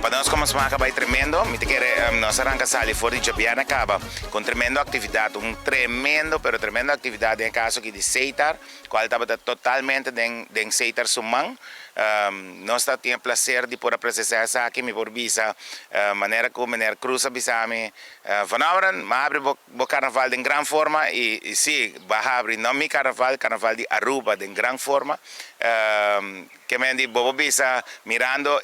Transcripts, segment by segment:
Para nós como smaca vai tremendo, me te quer nós arranca sali fora de Jabiana acaba com tremendo atividade, tremendo pero tremenda atividade em caso que de Seitar, qual estava totalmente den Seitar sumang. Nós temos prazer de poder presenciar isso aqui, me por visa maneira como maneira cruza bisami. Vanavond, maar abre o carnaval de grande forma e sim, vai abrir não mi carnaval de Aruba de grande forma. Que me di bobo bisa mirando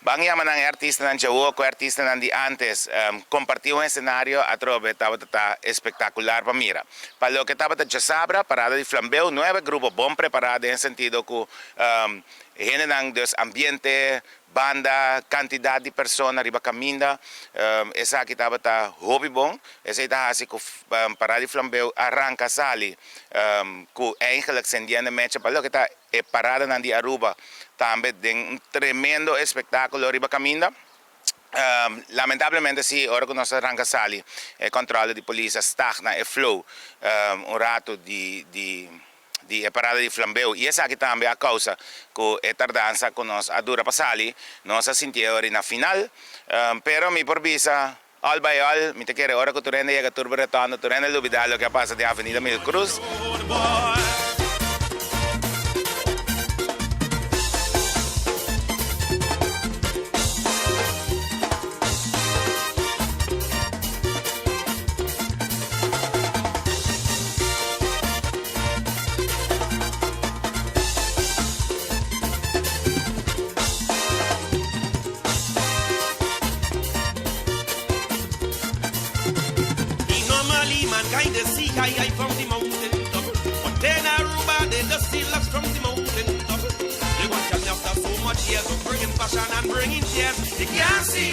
bang yaman ang artista ng Jawo ko artista ng di antes compartir um cenário a trove estava espetacular para mira. Para lo que estava de sabra parada de Flambeu, nueve grupo bom preparado em sentido que generan dos ambiente banda, quantidade de pessoas riba caminda, essa aqui estava hobby bom, essa está assim que parada de Flambeu arranca sali, que eigenlijk zijn die match, para lo que está parada na de Aruba, também tem tremendo espetáculo riba caminda. Lamentavelmente sim, ora que nós arranca sali, controle de polícia stagna e flow, rato de parada de Flambeu e essa aqui também a causa que a tardança que nós a dura passali nós sentimos na final pero mi por visa all by all mi te quer ora que tu rende llega turbo retorno tu rende lo que pasa de Avenida Mil Cruz. Mankind they see high from the mountain top, but then Aruba they just see love from the mountain top. They want to after so much years of bringing passion and bringing tears. They can't see,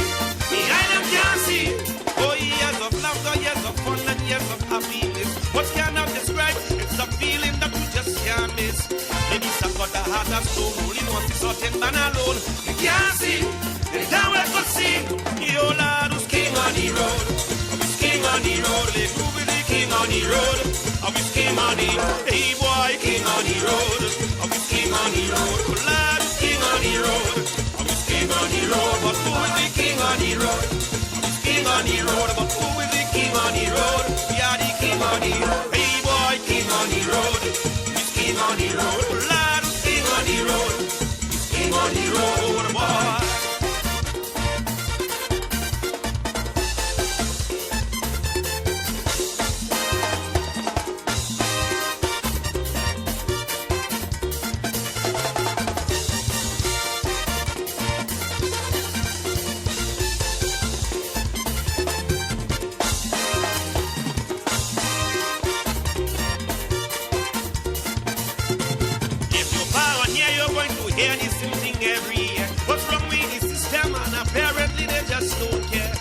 behind them can't see. Oh, years of laughter, years of fun and years of happiness. What cannot describe? It's a feeling that we just can't miss. Maybe some got the heart of stone, only want to sort and man alone. They can't see, they can't wait to see. Yo, lad, who's king on the road? Who's king on the road? They groove with the king on the road. Who's king on the road? Hey boy, king on the road. Who's king on the road? Oh, lad, who's king on the road? Who's king on the road? But who is the king on the road? Who's king on the road? But who is the king on the road? We are the king on the road. Hey boy, king on the road. Who's king on the road? Oh, lad, who's king on the road? Who's king on the road, boy? Hear the same thing every year. What's wrong with the system? And apparently they just don't care.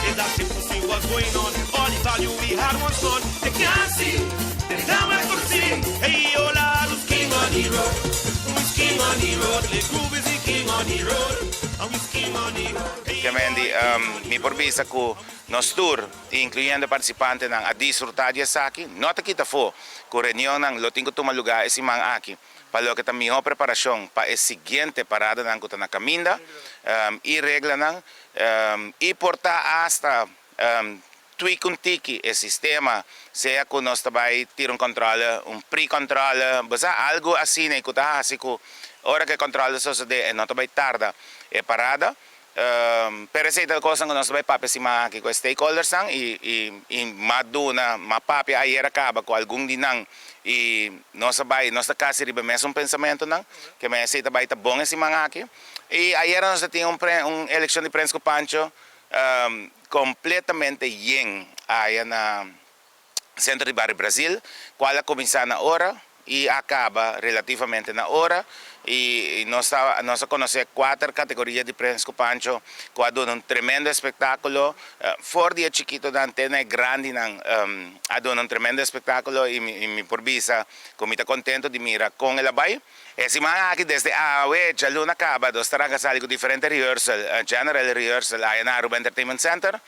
It's as if to see what's going on. All the value we had was gone. They can't see, they can't wait to see. Hey, yo, lad, who's king on the road? Who's king on the road? The groove is the king on the road. And who's king on the road? Chiaramente mi por visa que nos tour, incluyendo participantes ng a disfrutar de aqui, nota kita fo, que reunião ng lo tingo tuma lugar esse man aqui. Para lo que está mejor preparación para el siguiente parada ng kuta na caminda y regla ng y porta hasta tuikuntiki el sistema sea que nos tabay tira un control un pre-control basta algo así na kuta así que hora que control eso de no tabay tarda e parada pero essa é coisa que nós vai para cima aqui com stakeholders e maduna mapapi aí era acaba com algum dinang e nós quase riba mesmo pensamento não que me aceita vai tá bom esse manga aqui e aí era nós tinha eleição de prensa com Pancho completamente yen aí na centro de Barrio Brasil qual começa na hora e acaba relativamente na hora e nós conhecemos 4 categorias de Francisco Pancho, que aduna um tremendo espetáculo. Fora de chiquito da antena é grande, aduna um tremendo espetáculo e me porbisa, como estou contente de mirar com ele vai. Esse mga aqui desde a luna acaba, nós estaremos casali com diferentes rehearsal, general rehearsal aí na Aruba Entertainment Center.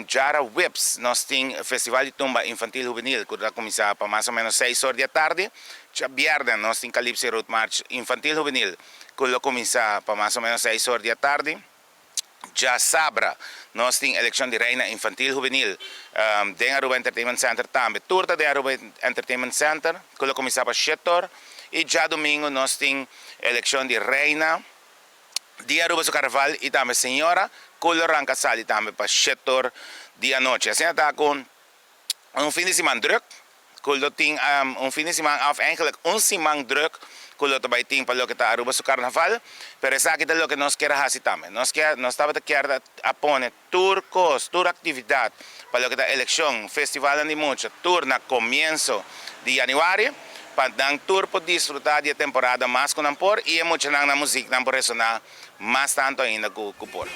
Jara Whips, nós temos Festival de Tumba Infantil Juvenil, que vai começar para mais ou menos 6 horas da tarde. Já viernes, nós temos Calypso Road March Infantil Juvenil, que vai começar para mais ou menos 6 horas da tarde. Já sabra, nós temos eleição de reina infantil juvenil de Aruba Entertainment Center também. Turta de Aruba Entertainment Center, que vai começar para 7 horas. E já domingo nós temos eleição de reina de Aruba do Carnaval e também senhora, que vai arrancar sali também para 7 horas da noite. Assim está com fim de semana druk. Que tem fim de semana, of eigenlijk semana druk. Que vai ter para o que está Aruba do Carnaval. Mas isso aqui é o que nós queremos fazer também. Nós estamos querendo apoiar tour atividade para o que está eleição, festival de música, tour no começo de janeiro. Para dar tour para desfrutar da temporada mais com Nampor e emocionar na música, não por ressonar mais tanto ainda com o Nampor.